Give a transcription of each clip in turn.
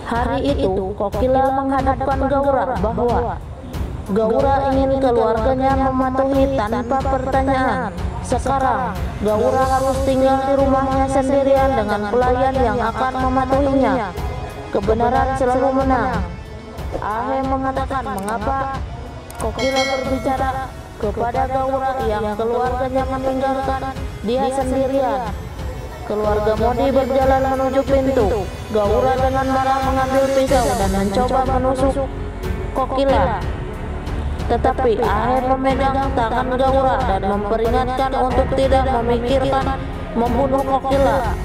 Hari itu Kokila menghadapkan Gaura bahwa Gaura ingin keluarganya mematuhi tanpa pertanyaan. Sekarang Gaura harus tinggal di rumahnya sendirian dengan pelayan yang akan mematuhinya. Kebenaran selalu menang. Ahe mengatakan mengapa Kokila berbicara kepada Gaura yang keluarganya meninggalkan dia sendirian. Keluarga Modi berjalan menuju pintu. Gaura dengan marah mengambil pisau dan mencoba menusuk Kokila. Tetapi Ahe memegang tangan Gaura dan memperingatkan untuk tidak memikirkan membunuh Kokila.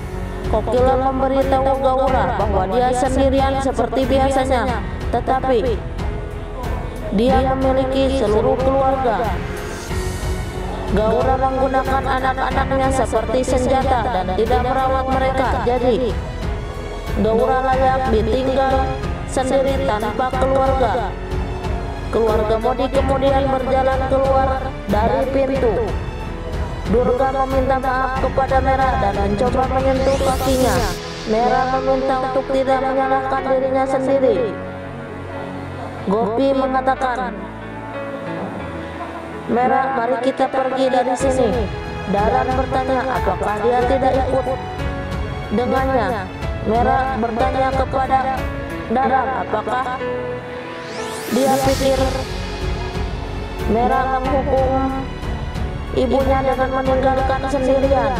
Kokila memberitahu Gaura bahwa dia sendirian seperti biasanya, tetapi dia memiliki seluruh keluarga. Gaura menggunakan anak-anaknya seperti senjata dan tidak merawat mereka. Jadi Gaura layak ditinggal sendiri tanpa keluarga. Keluarga Modi kemudian berjalan keluar dari pintu. Durga meminta maaf kepada Mera dan mencoba menyentuh kakinya. Mera meminta untuk tidak menyalahkan dirinya sendiri. Gopi mengatakan, "Mera, mari kita pergi dari sini." Daran bertanya apakah dia tidak ikut dengannya. Mera bertanya kepada Daran apakah dia pikir Mera menghukum ibunya dengan meninggalkan sendirian.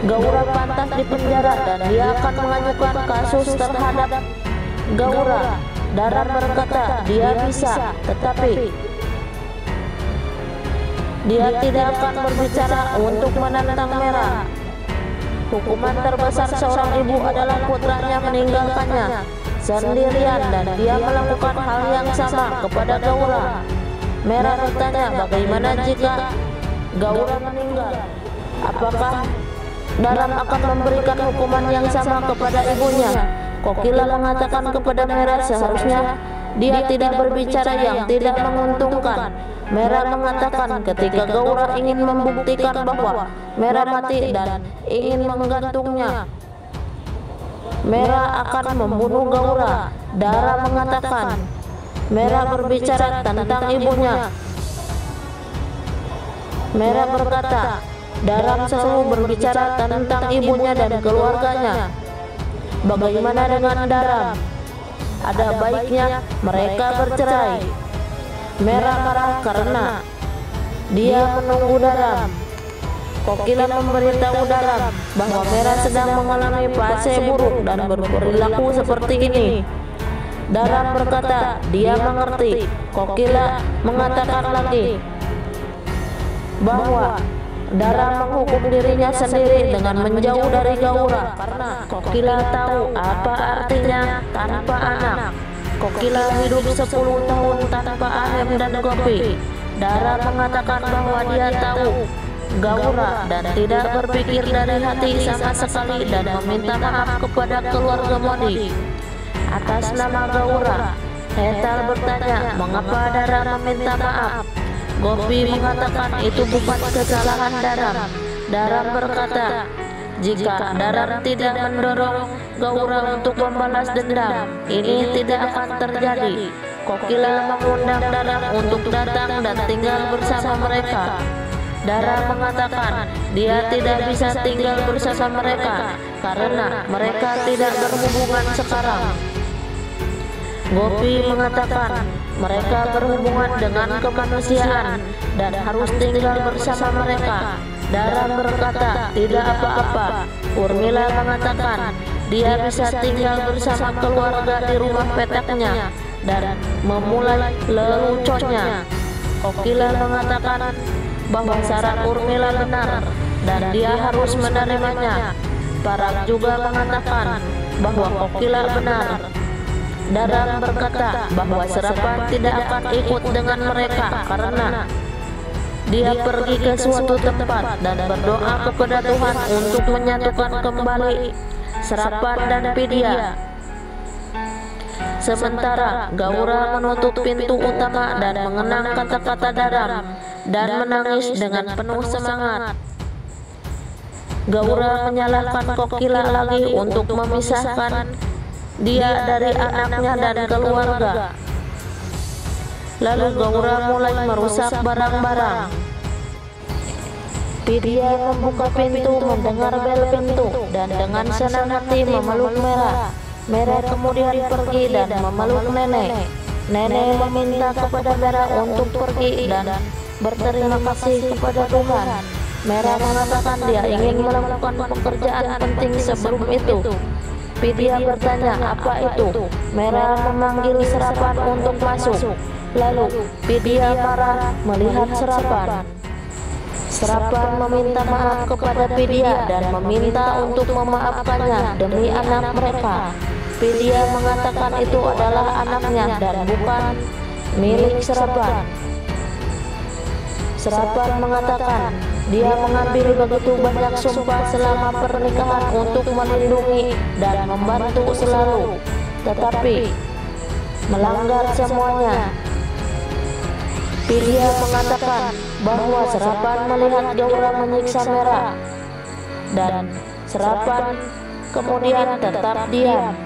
Gaura pantas dipenjara dan dia akan mengajukan kasus terhadap Gaura. Daran berkata dia bisa, tetapi dia tidak akan berbicara untuk menentang Mera. Hukuman terbesar seorang ibu adalah putranya meninggalkannya sendirian dan dia melakukan hal yang sama kepada Gaura. Mera bertanya bagaimana jika Gaura meninggal? Apakah Daran akan memberikan hukuman yang sama kepada ibunya? Kokila mengatakan kepada Mera seharusnya dia tidak berbicara yang tidak menguntungkan. Mera mengatakan ketika Gaura ingin membuktikan bahwa Mera mati dan ingin menggantungnya, Mera akan membunuh Gaura. Dara mengatakan Mera berbicara tentang ibunya. Mera berkata Daram selalu berbicara tentang ibunya dan keluarganya. Bagaimana dengan Daram? Ada baiknya mereka bercerai. Mera marah karena dia menunggu Daram. Kokila memberitahu Daram bahwa Mera sedang mengalami fase buruk dan berperilaku seperti ini. Daram berkata dia mengerti. Kokila mengatakan lagi bahwa Daram menghukum dirinya sendiri dengan menjauh dari Gaura karena Kokila tahu apa artinya tanpa anak. Kokila hidup 10 tahun tanpa Ahem dan Gopi. Daram mengatakan bahwa dia tahu Gaura dan tidak berpikir dari hati sama sekali dan meminta maaf kepada keluarga Modi. Atas nama Gaura, Hetal bertanya mengapa Daram meminta maaf. Gopi mengatakan itu bukan kesalahan Daram. Daram berkata jika Daram tidak mendorong Gaura untuk membalas dendam, ini tidak akan terjadi. Kokila mengundang Daram untuk datang dan tinggal bersama mereka. Daram mengatakan dia tidak bisa tinggal bersama mereka karena mereka tidak berhubungan sekarang. Gopi mengatakan mereka berhubungan dengan kemanusiaan dan harus tinggal bersama mereka. Daram berkata tidak apa-apa. Urmila mengatakan dia bisa tinggal bersama keluarga di rumah peteknya dan memulai leluconnya. Kokila mengatakan bahwa syarat Urmila benar dan dia harus menerimanya. Parak juga mengatakan bahwa Kokila benar. Daram berkata bahwa Serapan tidak akan ikut dengan mereka karena dia pergi ke suatu tempat dan berdoa kepada Tuhan untuk menyatukan kembali Serapan dan Vidya. Sementara Gaura menutup pintu utama dan mengenang kata-kata Daram dan menangis dengan penuh semangat. Gaura menyalahkan Kokila lagi untuk memisahkan dia dari anaknya dan keluarga. Lalu Gaura mulai merusak barang-barang. Vidya membuka pintu, mendengar bel pintu, dan dengan senang hati memeluk Mera. Mera kemudian pergi dan memeluk nenek. Nenek meminta kepada Mera untuk pergi dan berterima kasih kepada Tuhan. Mera mengatakan dia ingin melakukan pekerjaan penting sebelum itu. Vidya bertanya apa itu. Mera memanggil Serapan untuk masuk. Lalu Vidya marah melihat Serapan. Serapan meminta maaf kepada Vidya dan meminta untuk memaafkannya demi anak mereka. Vidya mengatakan itu adalah anaknya dan bukan milik Serapan. Serapan mengatakan dia mengambil begitu banyak sumpah selama pernikahan untuk melindungi dan membantu selalu, tetapi melanggar semuanya. Vidya mengatakan bahwa Serapan melihat Gaura menyiksa Mera dan Serapan kemudian tetap diam.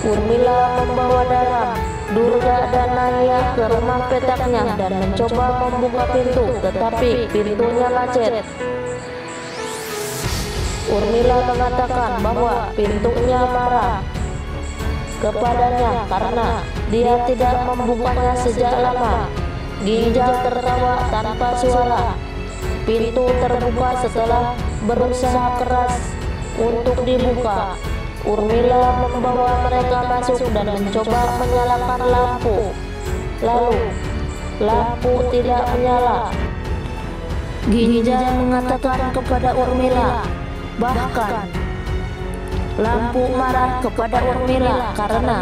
Urmila membawa Daram, Durga dan Naya ke rumah petaknya dan mencoba membuka pintu, tetapi pintunya macet. Urmila mengatakan bahwa pintunya marah kepadanya karena dia tidak membukanya sejak lama. Ginjal tertawa tanpa suara. Pintu terbuka setelah berusaha keras untuk dibuka. Urmila membawa mereka masuk dan mencoba menyalakan lampu. Lalu lampu tidak menyala. Ginjal mengatakan kepada Urmila, bahkan lampu marah kepada Urmila karena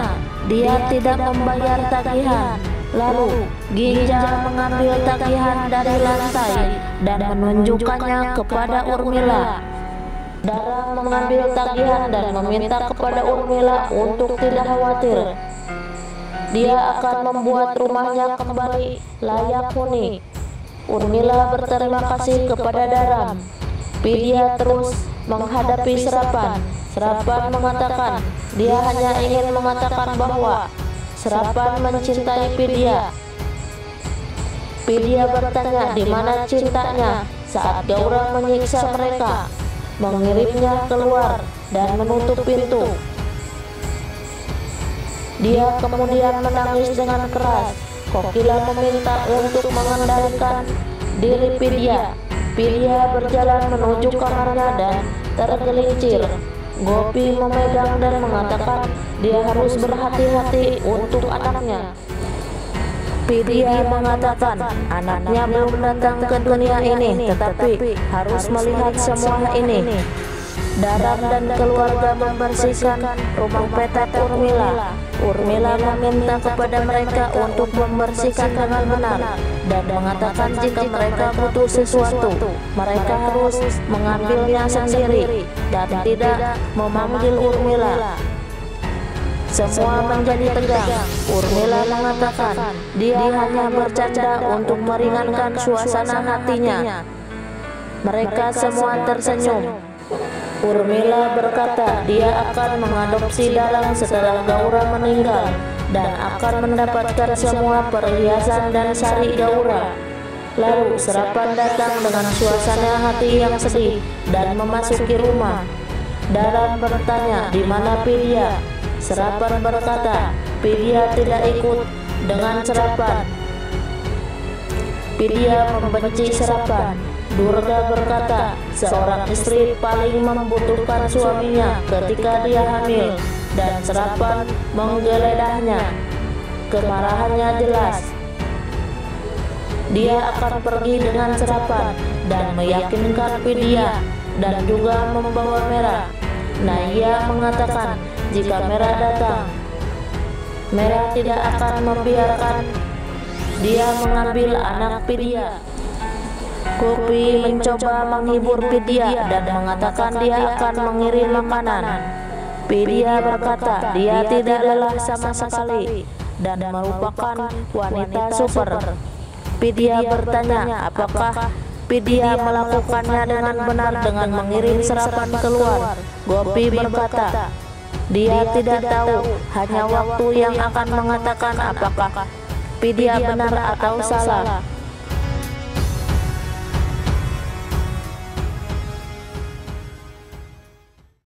dia tidak membayar tagihan. Lalu Ginjal mengambil tagihan dari lantai dan menunjukkannya kepada Urmila. Dara mengambil tagihan dan meminta kepada Urmila untuk tidak khawatir. Dia akan membuat rumahnya kembali layak huni. Urmila berterima kasih kepada Daram. Vidya terus menghadapi Serapan. Serapan mengatakan dia hanya ingin mengatakan bahwa Serapan mencintai Vidya. Vidya bertanya di mana cintanya saat Gaura menyiksa mereka, mengirimnya keluar dan menutup pintu. Dia kemudian menangis dengan keras. Kokila meminta untuk mengendalikan diri Vidya. Vidya berjalan menuju kamarnya dan tergelincir. Gopi memegang dan mengatakan dia harus berhati-hati untuk anaknya. Vidya mengatakan anaknya belum datang ke dunia ini, tetapi harus melihat semua ini. Daram dan keluarga membersihkan rumah petak Urmila. Urmila meminta kepada mereka untuk membersihkan dengan benar dan mengatakan jika mereka butuh sesuatu, mereka harus mengambilnya sendiri dan tidak memanggil Urmila. Semua menjadi tegang. Urmila mengatakan dia hanya bercanda untuk meringankan suasana hatinya. Mereka semua tersenyum. Urmila berkata dia akan mengadopsi Dalang setelah Gaura meninggal dan akan mendapatkan semua perhiasan dan sari Gaura. Lalu Serapan datang dengan suasana hati yang sedih dan memasuki rumah. Dalang bertanya di mana Vidya. Serapan berkata Vidya tidak ikut dengan Serapan. Vidya membenci Serapan. Durga berkata seorang istri paling membutuhkan suaminya ketika dia hamil, dan Serapan menggeledahnya. Kemarahannya jelas. Dia akan pergi dengan Serapan dan meyakinkan Vidya dan juga membawa Mera. Naya mengatakan jika Mera datang, Mera tidak akan membiarkan dia mengambil anak Vidya. Gopi mencoba menghibur Vidya dan mengatakan dia akan mengirim makanan. Vidya berkata dia tidak lelah sama sekali dan merupakan wanita super. Vidya bertanya apakah Vidya melakukannya dengan benar dengan mengirim serapan keluar. Gopi berkata, dia tidak tahu, hanya waktu yang akan mengatakan apakah Vidya benar atau salah.